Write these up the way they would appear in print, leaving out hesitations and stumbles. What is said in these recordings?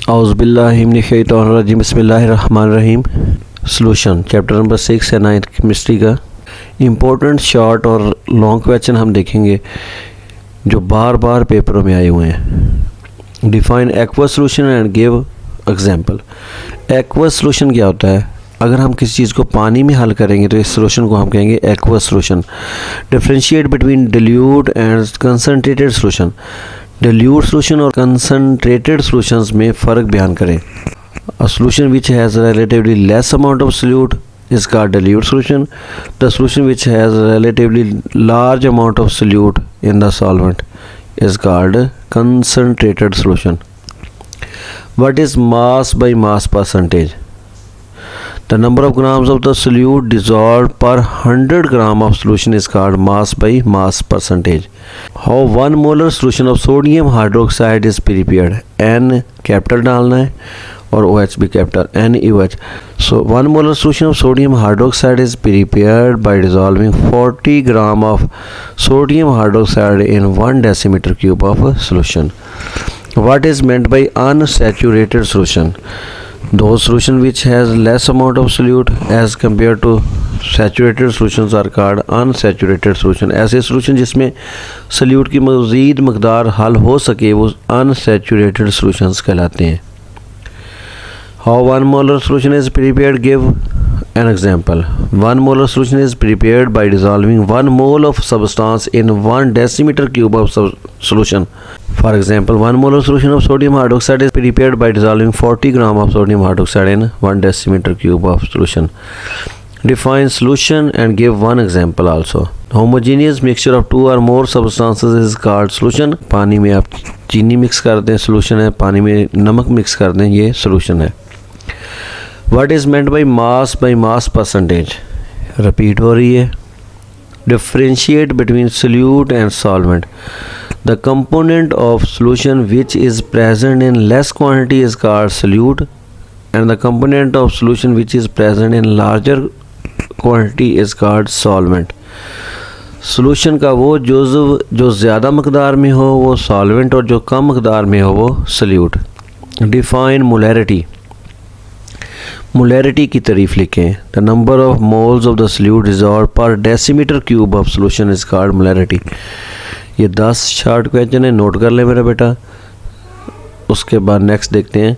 औज़ुबिल्लाहि मिनश्शैतानिर्रजीम बिस्मिल्लाहिर्रहमानिर्रहीम। Solution chapter number 6 है 9th chemistry का। इम्पोर्टेंट शॉर्ट और लॉन्ग क्वेश्चन हम देखेंगे जो बार बार पेपरों में आए हुए हैं। Define aqueous solution and give example. Aqueous solution क्या होता है? अगर हम किसी चीज़ को पानी में हल करेंगे तो इस सॉल्यूशन को हम कहेंगे aqueous solution. Differentiate between dilute and concentrated solution. Dilute solution और कंसनट्रेटेड सॉल्यूशंस में फ़र्क बयान करें। A solution which has relatively less amount of solute is called dilute solution. The solution which has a relatively large amount of solute in the solvent is called concentrated solution. What is mass by mass percentage? The number of grams of the solute dissolved per 100 gram of solution is called mass by mass percentage. How 1 molar solution of sodium hydroxide is prepared? N capital डालना है और OH भी capital NaOH. So 1 molar solution of sodium hydroxide is prepared by dissolving 40 gram of sodium hydroxide in 1 decimeter cube of solution. What is meant by unsaturated solution? Those solution which has less amount of solute as compared to saturated solutions are called unsaturated solution. ऐसे solution जिसमें solute की मज़ीद मकदार हल हो सके वो unsaturated solutions कहलाते हैं। How 1 molar solution is prepared? Give an example. 1 molar solution is prepared by dissolving 1 mole of substance in 1 decimeter cube of solution. For example, 1 molar solution of sodium hydroxide is prepared by dissolving 40 gram of sodium hydroxide in 1 decimeter cube of solution. Define solution and give one example also. Homogeneous mixture of 2 or more substances is called solution. पानी में आप चीनी mix कर दें solution है, पानी में नमक मिक्स कर दें ये solution है। What is meant by mass percentage? Repeat हो रही है। Differentiate between solute and solvent. The component of solution which is present in less quantity is called solute, and the component of solution which is present in larger quantity is called solvent. Solution का वो जुज़्व जो ज़्यादा मकदार में हो वो solvent और जो कम मकदार में हो वो solute. Define molarity. मोलैरिटी की तारीफ लिखें। The number of moles of the solute dissolved per decimetre cube of solution is called molarity. ये 10 शॉर्ट क्वेश्चन है, नोट कर ले मेरा बेटा। उसके बाद नेक्स्ट देखते हैं।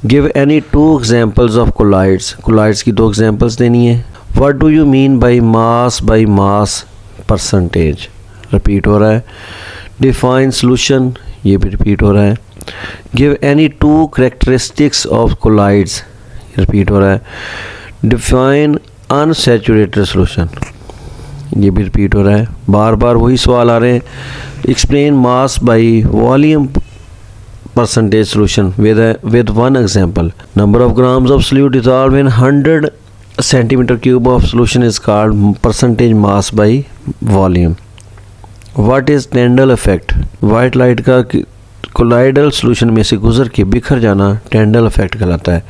Give any 2 examples of colloids. Colloids की 2 एग्जांपल्स देनी है। What do you mean by mass percentage? Repeat हो रहा है। डिफाइन सोल्यूशन, ये भी रिपीट हो रहा है। Give any 2 characteristics of colloids, repeat हो रहा है। डिफाइन अनसैचुरेटेड सॉल्यूशन, ये भी रिपीट हो रहा है। बार बार वही सवाल आ रहे हैं। Explain mass by volume percentage solution with one example. Number of grams of solute dissolved in 100 centimetre cube of solution is called percentage mass by volume. What is Tyndall effect? White light का colloidal solution में से गुजर के बिखर जाना टेंडल effect कहलाता है।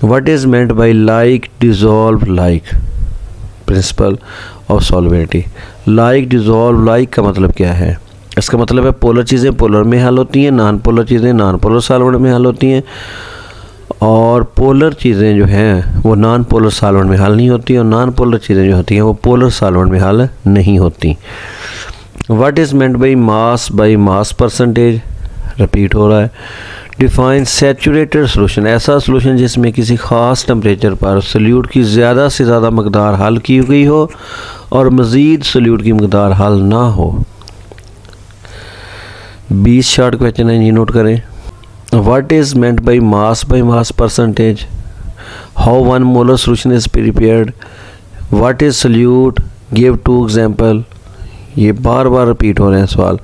What is meant by like dissolve like? Principle of solubility. Like dissolve like का मतलब क्या है? इसका मतलब है पोलर चीज़ें पोलर में हल होती हैं, नॉन पोलर चीज़ें नॉन पोलर सॉल्वेंट में हल होती हैं, और पोलर चीज़ें जो हैं वो नॉन पोलर सॉल्वेंट में हल नहीं होती, और नॉन पोलर चीज़ें जो होती हैं वो पोलर सॉल्वेंट में हल नहीं होती। What is meant by mass percentage? Repeat हो रहा है। Define saturated solution. ऐसा सॉल्यूशन जिसमें किसी ख़ास टेम्परेचर पर सोल्यूट की ज़्यादा से ज़्यादा मकदार हल की गई हो और मज़ीद सोल्यूट की मकदार हल ना हो। 20 शॉर्ट क्वेश्चन है, ये नोट करें। What is meant by mass percentage? How 1 molar solution is prepared? What is solute? Give 2 example. ये बार बार रिपीट हो रहे हैं सवाल।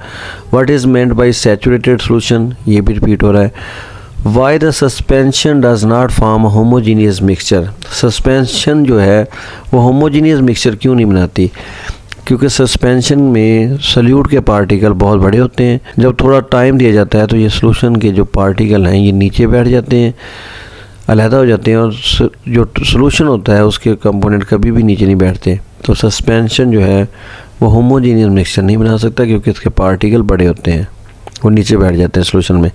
What is meant by saturated solution? ये भी रिपीट हो रहा है। Why the suspension does not form homogeneous mixture? Suspension जो है वो होमोजीनियस मिक्सचर क्यों नहीं बनाती? क्योंकि सस्पेंशन में सोल्यूट के पार्टिकल बहुत बड़े होते हैं। जब थोड़ा टाइम दिया जाता है तो ये सॉल्यूशन के जो पार्टिकल हैं ये नीचे बैठ जाते हैं, अलहदा हो जाते हैं, और जो सॉल्यूशन होता है उसके कंपोनेंट कभी भी नीचे नहीं बैठते। तो सस्पेंशन जो है वो होमोजीनियस मिक्सचर नहीं बना सकता क्योंकि इसके पार्टिकल बड़े होते हैं। वो नीचे बैठ जाते हैं सोल्यूशन में।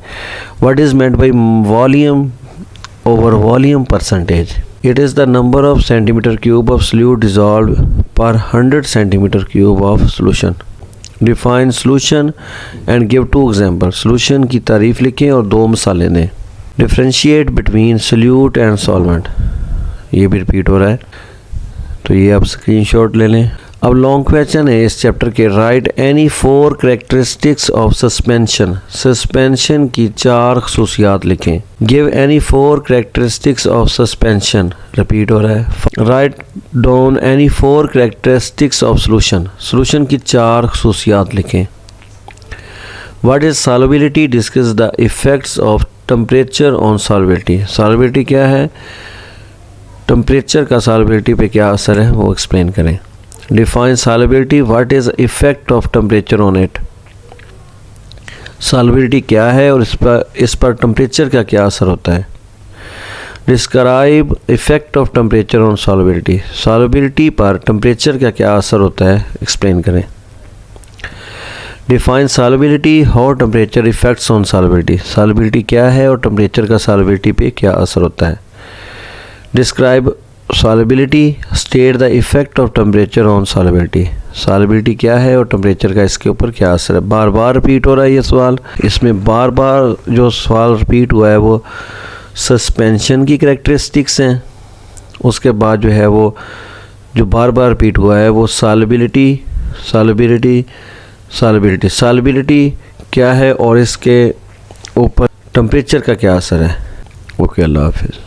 What is meant by volume over volume percentage? It is the number of centimetre cube of solute dissolve पर 100 centimetre cube of solution. Define solution and give 2 example. Solution की तारीफ लिखें और 2 मिसालें दें। Differentiate between solute and solvent, ये भी repeat हो रहा है, तो ये आप स्क्रीनशॉट ले लें। अब लॉन्ग क्वेश्चन है इस चैप्टर के। Right any 4 characteristics of suspension. Suspension की 4 खसूसियात लिखें। Give any 4 characteristics of suspension, repeat हो रहा है। Write down any 4 characteristics of solution. Solution की 4 खसूसियात लिखें। What is solubility? Discuss the effects of temperature on solubility. Solubility क्या है, टेम्परेचर का सॉल्युबिलिटी पे क्या असर है, वो एक्सप्लेन करें। Define solubility. What is effect of temperature on it? Solubility क्या है और इस पर टेम्परेचर का क्या असर होता है। Describe effect of temperature on solubility. Solubility पर टेम्परेचर का क्या असर होता है, एक्सप्लेन करें। Define solubility. How temperature effects on solubility. Solubility क्या है और टेम्परेचर का सॉल्युबिलिटी पे क्या असर होता है। Describe solubility. State the effect of temperature on solubility. Solubility क्या है और टेम्परेचर का इसके ऊपर क्या असर है। बार बार रिपीट हो रहा है ये सवाल। इसमें बार बार जो सवाल रिपीट हुआ है वो सस्पेंशन की कैरेक्टरिस्टिक्स हैं। उसके बाद जो है वो जो बार बार रिपीट हुआ है वो सॉल्युबिलिटी सॉल्युबिलिटी सॉल्युबिलिटी। सॉल्युबिलिटी क्या है और इसके ऊपर टेम्परेचर का क्या असर है। ओके, अल्लाह हाफिज़।